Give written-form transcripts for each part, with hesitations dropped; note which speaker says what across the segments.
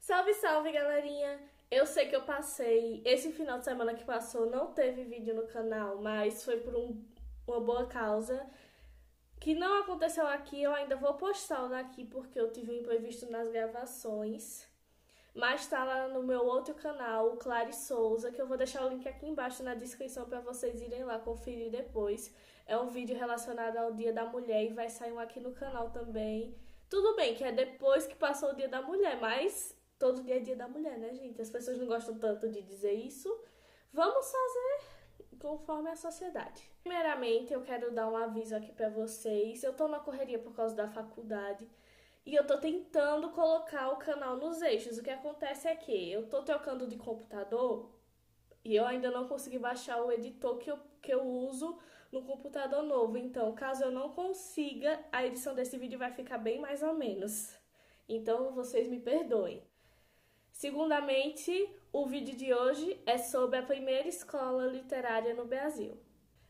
Speaker 1: Salve, salve, galerinha! Eu sei que eu passei, esse final de semana que passou não teve vídeo no canal, mas foi por uma boa causa. Que não aconteceu aqui, eu ainda vou postar o daqui porque eu tive um imprevisto nas gravações. Mas tá lá no meu outro canal, o Clary Souza, que eu vou deixar o link aqui embaixo na descrição para vocês irem lá conferir depois. É um vídeo relacionado ao Dia da Mulher e vai sair um aqui no canal também. Tudo bem que é depois que passou o Dia da Mulher, mas todo dia é Dia da Mulher, né, gente? As pessoas não gostam tanto de dizer isso. Vamos fazer conforme a sociedade. Primeiramente, eu quero dar um aviso aqui pra vocês. Eu tô na correria por causa da faculdade e eu tô tentando colocar o canal nos eixos. O que acontece é que eu tô trocando de computador e eu ainda não consegui baixar o editor que eu uso no computador novo. Então, caso eu não consiga, a edição desse vídeo vai ficar bem mais ou menos. Então, vocês me perdoem. Segundamente, o vídeo de hoje é sobre a primeira escola literária no Brasil.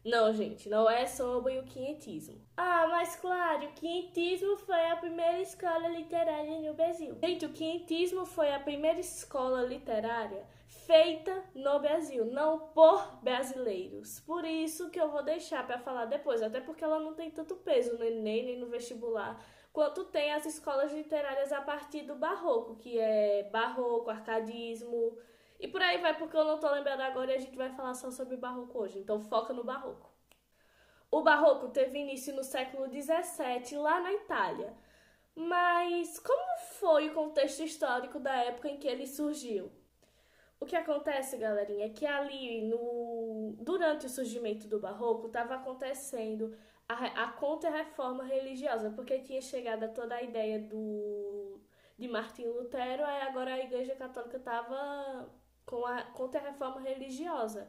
Speaker 1: Não, gente, não é sobre o quinhentismo. Ah, mas claro, o quinhentismo foi a primeira escola literária no Brasil. Gente, o quinhentismo foi a primeira escola literária feita no Brasil, não por brasileiros. Por isso que eu vou deixar para falar depois, até porque ela não tem tanto peso no Enem nem no vestibular, quanto tem as escolas literárias a partir do barroco, que é barroco, arcadismo, e por aí vai, porque eu não tô lembrando agora e a gente vai falar só sobre o barroco hoje, então foca no barroco. O barroco teve início no século XVII, lá na Itália. Mas como foi o contexto histórico da época em que ele surgiu? O que acontece, galerinha, é que durante o surgimento do barroco estava acontecendo a contra-reforma religiosa, porque tinha chegado a toda a ideia de Martinho Lutero, aí agora a Igreja Católica estava com a contra-reforma religiosa.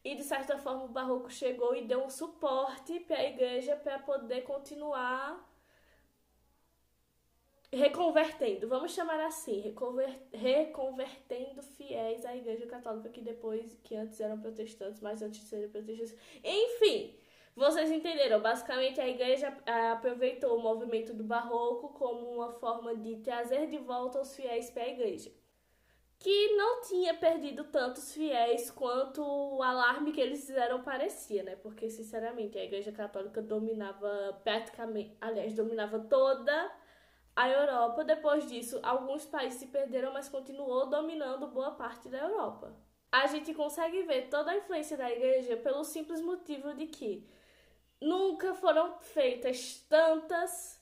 Speaker 1: E, de certa forma, o barroco chegou e deu um suporte para a igreja para poder continuar reconvertendo, vamos chamar assim, reconvertendo fiéis à Igreja Católica que antes eram protestantes, mas antes de serem protestantes. Enfim, vocês entenderam. Basicamente, a Igreja aproveitou o movimento do Barroco como uma forma de trazer de volta os fiéis para a Igreja, que não tinha perdido tantos fiéis quanto o alarme que eles fizeram parecia, né? Porque, sinceramente, a Igreja Católica dominava praticamente, aliás, dominava toda a Europa. Depois disso, alguns países se perderam, mas continuou dominando boa parte da Europa. A gente consegue ver toda a influência da igreja pelo simples motivo de que nunca foram feitas tantas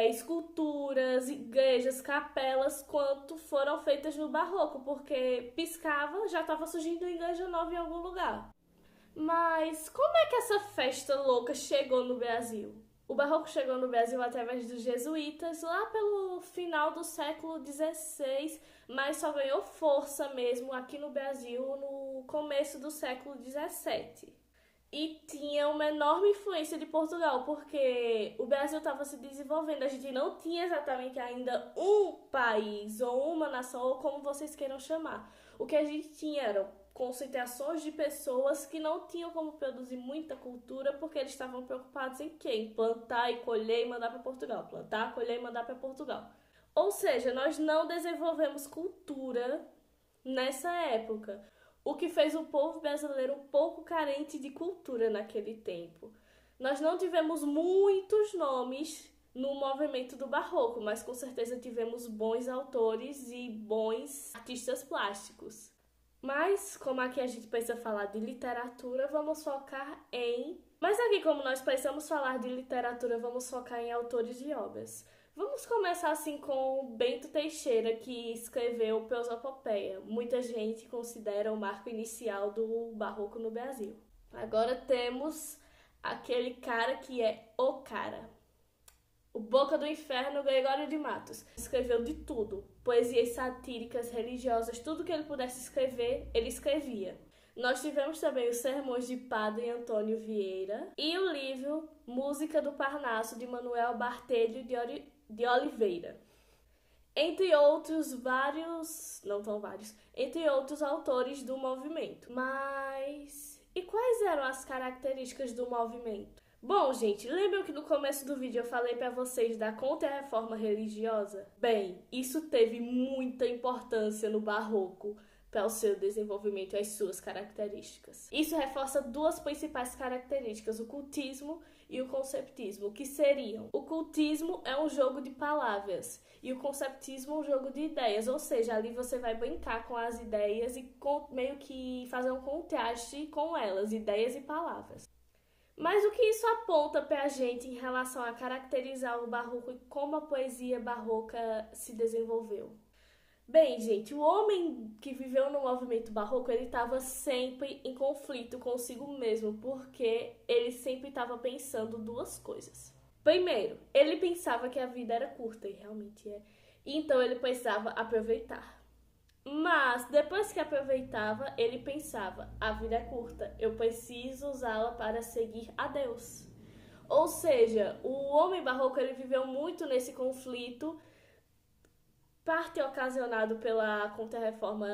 Speaker 1: esculturas, igrejas, capelas quanto foram feitas no barroco, porque piscava, já estava surgindo igreja nova em algum lugar. Mas como é que essa festa louca chegou no Brasil? O barroco chegou no Brasil através dos jesuítas lá pelo final do século XVI, mas só ganhou força mesmo aqui no Brasil no começo do século XVII. E tinha uma enorme influência de Portugal, porque o Brasil estava se desenvolvendo, a gente não tinha exatamente ainda um país ou uma nação, ou como vocês queiram chamar. O que a gente tinha eram concentrações de pessoas que não tinham como produzir muita cultura porque eles estavam preocupados em quê? Em plantar e colher e mandar para Portugal. Plantar, colher e mandar para Portugal. Ou seja, nós não desenvolvemos cultura nessa época, o que fez o povo brasileiro um pouco carente de cultura naquele tempo. Nós não tivemos muitos nomes no movimento do barroco, mas com certeza tivemos bons autores e bons artistas plásticos. Mas, como aqui a gente precisa falar de literatura, vamos focar em... Mas aqui, como nós precisamos falar de literatura, vamos focar em autores de obras. Vamos começar assim com Bento Teixeira, que escreveu Prosopopeia. Muita gente considera o marco inicial do barroco no Brasil. Agora temos aquele cara que é o cara. O Boca do Inferno, Gregório de Matos. Escreveu de tudo. Poesias satíricas, religiosas, tudo que ele pudesse escrever, ele escrevia. Nós tivemos também os Sermões de Padre Antônio Vieira e o livro Música do Parnaso, de Manuel Bartelho de Oliveira. Entre outros entre outros autores do movimento. Mas... e quais eram as características do movimento? Bom, gente, lembram que no começo do vídeo eu falei pra vocês da Contra-Reforma religiosa? Bem, isso teve muita importância no Barroco para o seu desenvolvimento e as suas características. Isso reforça duas principais características, o cultismo e o conceptismo, que seriam: o cultismo é um jogo de palavras e o conceptismo é um jogo de ideias, ou seja, ali você vai brincar com as ideias e meio que fazer um contraste com elas, ideias e palavras. Mas o que isso aponta para a gente em relação a caracterizar o barroco e como a poesia barroca se desenvolveu? Bem, gente, o homem que viveu no movimento barroco, ele estava sempre em conflito consigo mesmo, porque ele sempre estava pensando duas coisas. Primeiro, ele pensava que a vida era curta, e realmente é. Então ele precisava aproveitar. Mas depois que aproveitava, ele pensava: a vida é curta, eu preciso usá-la para seguir a Deus. Ou seja, o homem barroco ele viveu muito nesse conflito, parte ocasionado pela Contra-Reforma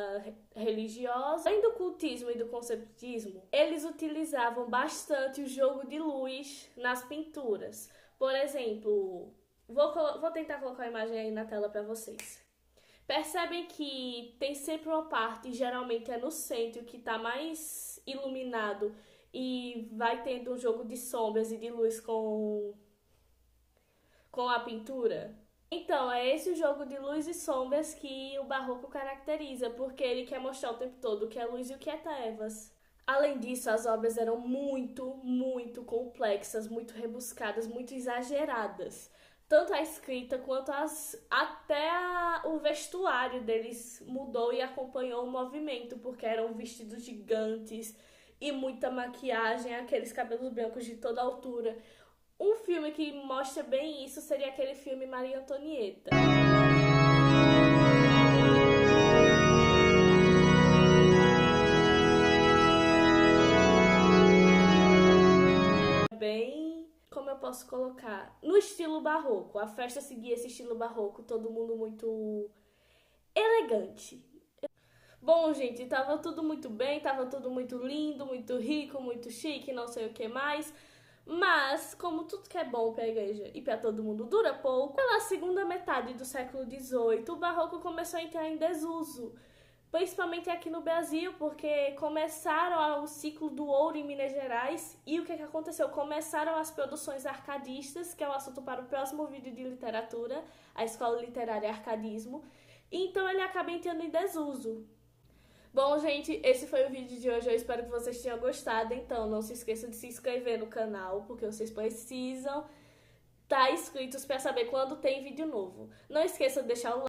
Speaker 1: religiosa. Além do cultismo e do conceptismo, eles utilizavam bastante o jogo de luz nas pinturas. Por exemplo, vou tentar colocar a imagem aí na tela para vocês. Percebem que tem sempre uma parte, geralmente é no centro, que está mais iluminado e vai tendo um jogo de sombras e de luz com a pintura? Então, é esse o jogo de luz e sombras que o barroco caracteriza, porque ele quer mostrar o tempo todo o que é luz e o que é trevas. Além disso, as obras eram muito complexas, muito rebuscadas, muito exageradas. Tanto a escrita quanto o vestuário deles mudou e acompanhou o movimento, porque eram vestidos gigantes e muita maquiagem, aqueles cabelos brancos de toda altura. Um filme que mostra bem isso seria aquele filme Maria Antonieta. Bem, como eu posso colocar? No estilo barroco. A festa seguia esse estilo barroco, todo mundo muito elegante. Bom, gente, tava tudo muito bem, tava tudo muito lindo, muito rico, muito chique, não sei o que mais. Mas, como tudo que é bom para a igreja e para todo mundo dura pouco, pela segunda metade do século XVIII, o barroco começou a entrar em desuso. Principalmente aqui no Brasil, porque começaram o ciclo do ouro em Minas Gerais. E o que aconteceu? Começaram as produções arcadistas, que é um assunto para o próximo vídeo de literatura, a Escola Literária Arcadismo. Então ele acaba entrando em desuso. Bom, gente, esse foi o vídeo de hoje. Eu espero que vocês tenham gostado. Então, não se esqueçam de se inscrever no canal, porque vocês precisam estar inscritos para saber quando tem vídeo novo. Não esqueçam de deixar o like.